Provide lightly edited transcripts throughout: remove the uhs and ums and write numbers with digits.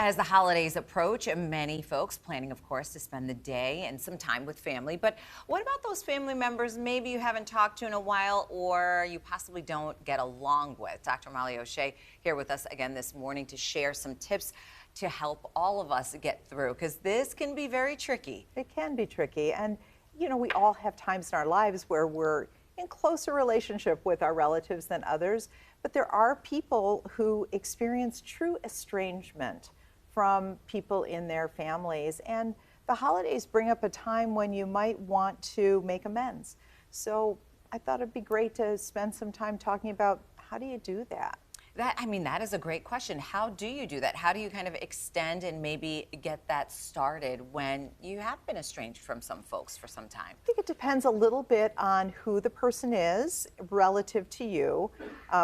As the holidays approach, many folks planning, of course, to spend the day and some time with family. But what about those family members maybe you haven't talked to in a while or you possibly don't get along with? Dr. Molly Oshea here with us again this morning to share some tips to help all of us get through, because this can be very tricky. It can be tricky. And, you know, we all have times in our lives where we're in closer relationship with our relatives than others. But there are people who experience true estrangement from people in their families. And the holidays bring up a time when you might want to make amends. So I thought it'd be great to spend some time talking about how do you do that? That is a great question. How do you do that? How do you kind of extend and maybe get that started when you have been estranged from some folks for some time? I think it depends a little bit on who the person is relative to you,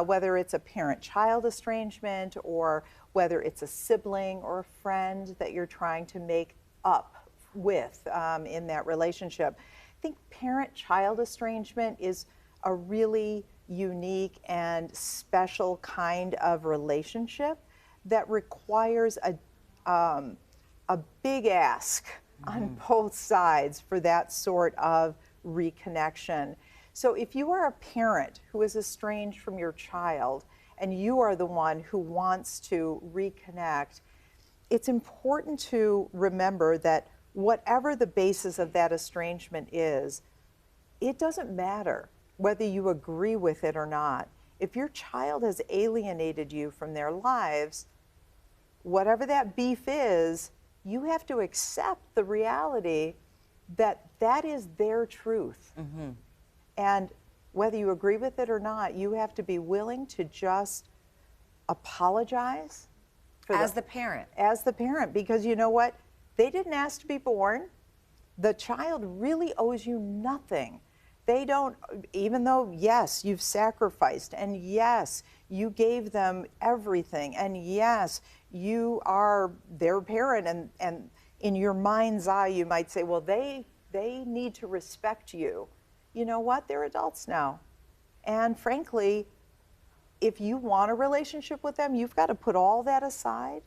whether it's a parent-child estrangement or whether it's a sibling or a friend that you're trying to make up with in that relationship. I think parent-child estrangement is a really unique and special kind of relationship that requires a big ask on both sides for that sort of reconnection. So if you are a parent who is estranged from your child and you are the one who wants to reconnect, it's important to remember that whatever the basis of that estrangement is, it doesn't matter whether you agree with it or not. If your child has alienated you from their lives, whatever that beef is, you have to accept the reality that that is their truth. And whether you agree with it or not, you have to be willing to just apologize. As the parent. As the parent, because you know what? They didn't ask to be born. The child really owes you nothing. They don't, even though, yes, you've sacrificed, and yes, you gave them everything, and yes, you are their parent, and in your mind's eye, you might say, well, they need to respect you. You know what? They're adults now. And frankly, if you want a relationship with them, you've got to put all that aside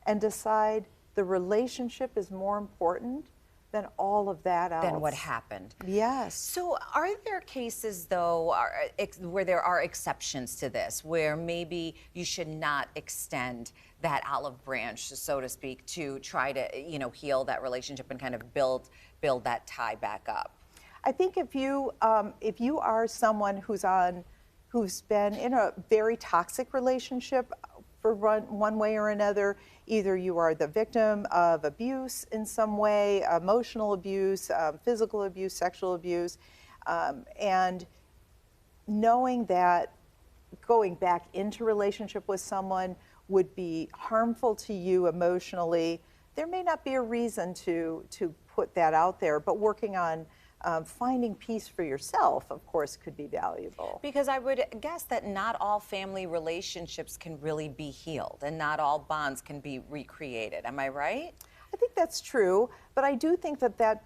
and decide the relationship is more important than all of that else. Than what happened. Yes. So are there cases, though, where there are exceptions to this, where maybe you should not extend that olive branch, so to speak, to try to, heal that relationship and kind of build that tie back up? I think if you are someone who's been in a very toxic relationship for one way or another, either you are the victim of abuse in some way, emotional abuse, physical abuse, sexual abuse, and knowing that going back into relationship with someone would be harmful to you emotionally, there may not be a reason to put that out there, but working on finding peace for yourself, of course, could be valuable. Because I would guess that not all family relationships can really be healed and not all bonds can be recreated. Am I right? I think that's true, but I do think that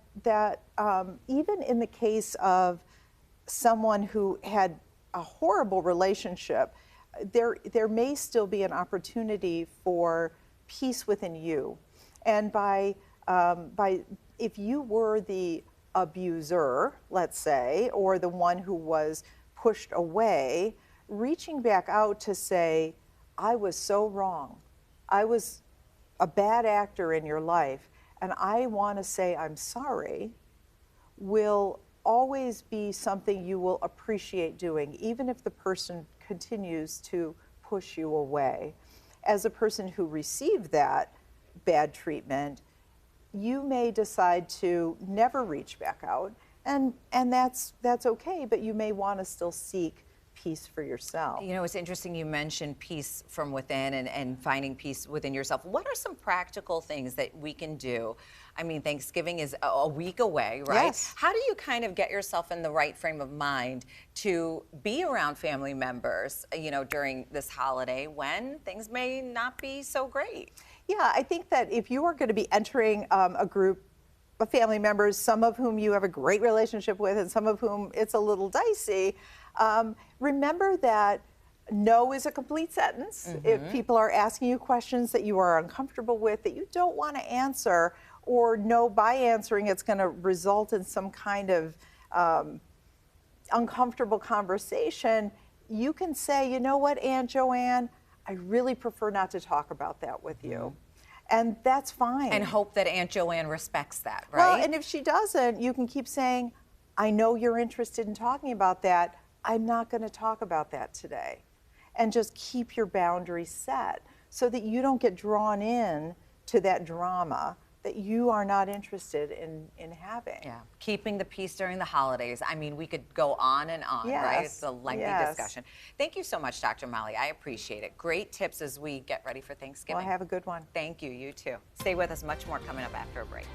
even in the case of someone who had a horrible relationship, there may still be an opportunity for peace within you. And by if you were the abuser, let's say, or the one who was pushed away, reaching back out to say, I was so wrong. I was a bad actor in your life, and I want to say I'm sorry, will always be something you will appreciate doing, even if the person continues to push you away. As a person who received that bad treatment, you may decide to never reach back out, and that's okay, but you may want to still seek peace for yourself. You know, it's interesting you mentioned peace from within and finding peace within yourself. What are some practical things that we can do? I mean, Thanksgiving is a week away, right? Yes. How do you kind of get yourself in the right frame of mind to be around family members, during this holiday when things may not be so great? Yeah, I think that if you are going to be entering a group of family members, some of whom you have a great relationship with and some of whom it's a little dicey, remember that No is a complete sentence. If people are asking you questions that you are uncomfortable with, that you don't want to answer, or no, by answering it's going to result in some kind of uncomfortable conversation, you can say, you know what, Aunt Joanne, I really prefer not to talk about that with you. And that's fine. And hope that Aunt Joanne respects that, right? Well, and if she doesn't, you can keep saying, I know you're interested in talking about that. I'm not going to talk about that today. And just keep your boundaries set so that you don't get drawn in to that drama that you are not interested in having. Yeah, keeping the peace during the holidays. I mean, we could go on and on, right? It's a lengthy discussion. Thank you so much, Dr. Molly. I appreciate it. Great tips as we get ready for Thanksgiving. Well, have a good one. Thank you. You too. Stay with us. Much more coming up after a break.